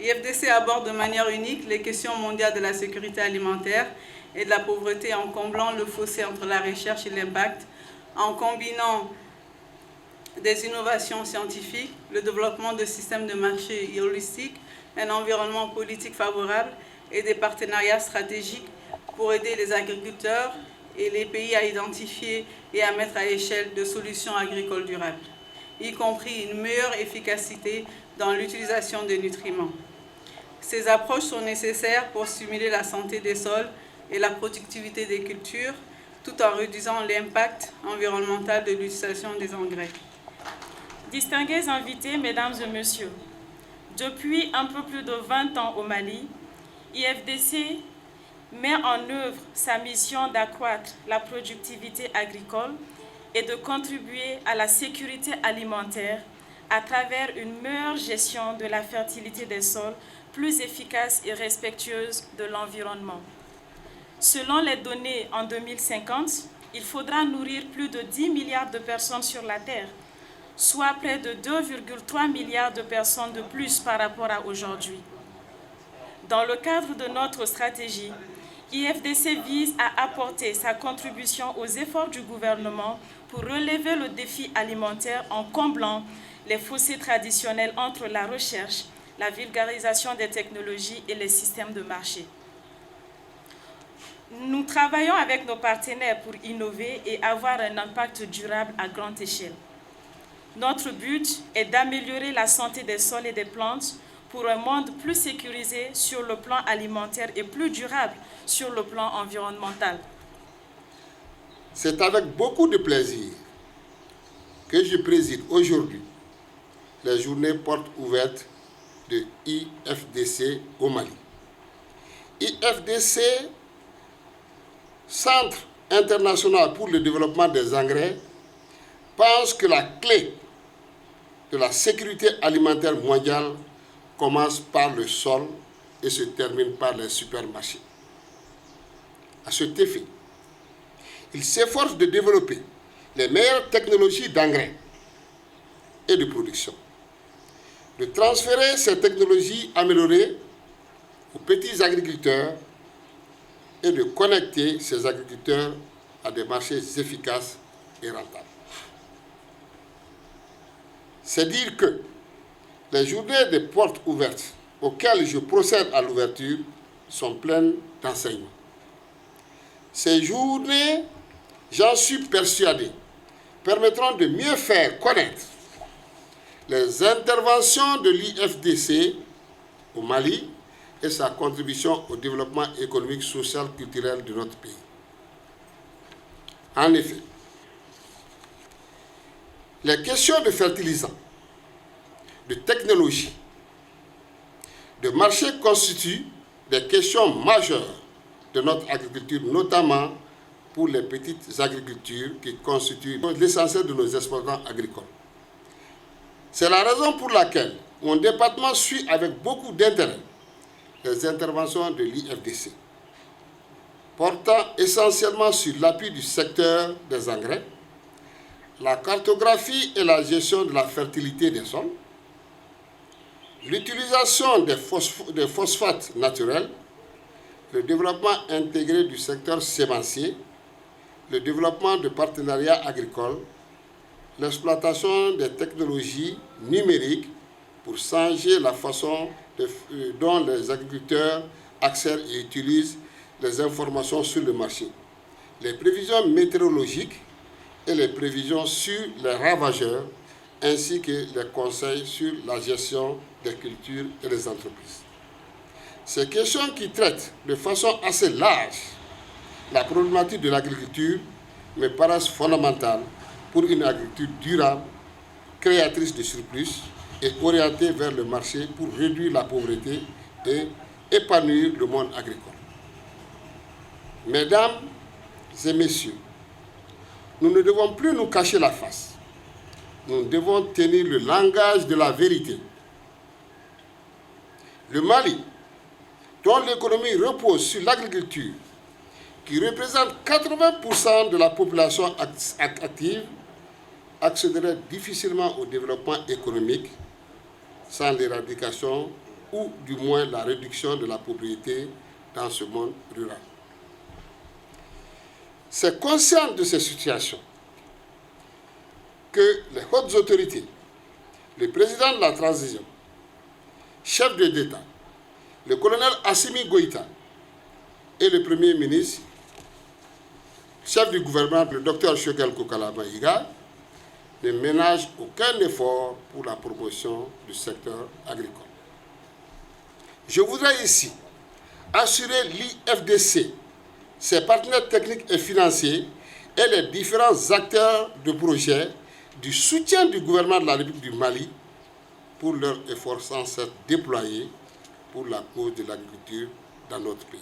IFDC aborde de manière unique les questions mondiales de la sécurité alimentaire et de la pauvreté en comblant le fossé entre la recherche et l'impact, en combinant des innovations scientifiques, le développement de systèmes de marché holistiques, un environnement politique favorable et des partenariats stratégiques pour aider les agriculteurs et les pays à identifier et à mettre à l'échelle de solutions agricoles durables, y compris une meilleure efficacité dans l'utilisation des nutriments. Ces approches sont nécessaires pour stimuler la santé des sols et la productivité des cultures, tout en réduisant l'impact environnemental de l'utilisation des engrais. Distingués invités, mesdames et messieurs, depuis un peu plus de 20 ans au Mali, IFDC met en œuvre sa mission d'accroître la productivité agricole et de contribuer à la sécurité alimentaire à travers une meilleure gestion de la fertilité des sols, plus efficace et respectueuse de l'environnement. Selon les données en 2050, il faudra nourrir plus de 10 milliards de personnes sur la Terre, soit près de 2,3 milliards de personnes de plus par rapport à aujourd'hui. Dans le cadre de notre stratégie, IFDC vise à apporter sa contribution aux efforts du gouvernement pour relever le défi alimentaire en comblant les fossés traditionnels entre la recherche, la vulgarisation des technologies et les systèmes de marché. Nous travaillons avec nos partenaires pour innover et avoir un impact durable à grande échelle. Notre but est d'améliorer la santé des sols et des plantes pour un monde plus sécurisé sur le plan alimentaire et plus durable sur le plan environnemental. C'est avec beaucoup de plaisir que je préside aujourd'hui les journées portes ouvertes de IFDC au Mali. IFDC, Centre international pour le développement des engrais, pense que la clé de la sécurité alimentaire mondiale commence par le sol et se termine par les supermarchés. À cet effet, il s'efforce de développer les meilleures technologies d'engrais et de production, de transférer ces technologies améliorées aux petits agriculteurs et de connecter ces agriculteurs à des marchés efficaces et rentables. C'est dire que les journées des portes ouvertes auxquelles je procède à l'ouverture sont pleines d'enseignements. Ces journées, j'en suis persuadé, permettront de mieux faire connaître les interventions de l'IFDC au Mali et sa contribution au développement économique, social, culturel de notre pays. En effet, les questions de fertilisants, de technologie, de marché constituent des questions majeures de notre agriculture, notamment pour les petites agricultures qui constituent l'essentiel de nos exploitants agricoles. C'est la raison pour laquelle mon département suit avec beaucoup d'intérêt les interventions de l'IFDC, portant essentiellement sur l'appui du secteur des engrais, la cartographie et la gestion de la fertilité des sols, l'utilisation des phosphates naturels, le développement intégré du secteur sémencier, le développement de partenariats agricoles, l'exploitation des technologies numériques pour changer la façon dont les agriculteurs accèdent et utilisent les informations sur le marché, les prévisions météorologiques et les prévisions sur les ravageurs, ainsi que les conseils sur la gestion des cultures et des entreprises. Ces questions qui traitent de façon assez large la problématique de l'agriculture me paraissent fondamentales pour une agriculture durable, créatrice de surplus et orientée vers le marché pour réduire la pauvreté et épanouir le monde agricole. Mesdames et messieurs, nous ne devons plus nous cacher la face. Nous devons tenir le langage de la vérité. Le Mali, dont l'économie repose sur l'agriculture, qui représente 80% de la population active, accéderait difficilement au développement économique sans l'éradication ou du moins la réduction de la pauvreté dans ce monde rural. C'est conscient de ces situations que les hautes autorités, le président de la transition, chef de l'État, le colonel Assimi Goïta et le Premier ministre, chef du gouvernement, le docteur Choguel Kokala Maïga, ne ménagent aucun effort pour la promotion du secteur agricole. Je voudrais ici assurer l'IFDC, ses partenaires techniques et financiers et les différents acteurs de projet du soutien du gouvernement de la République du Mali pour leurs efforts sans cesse déployés pour la cause de l'agriculture dans notre pays.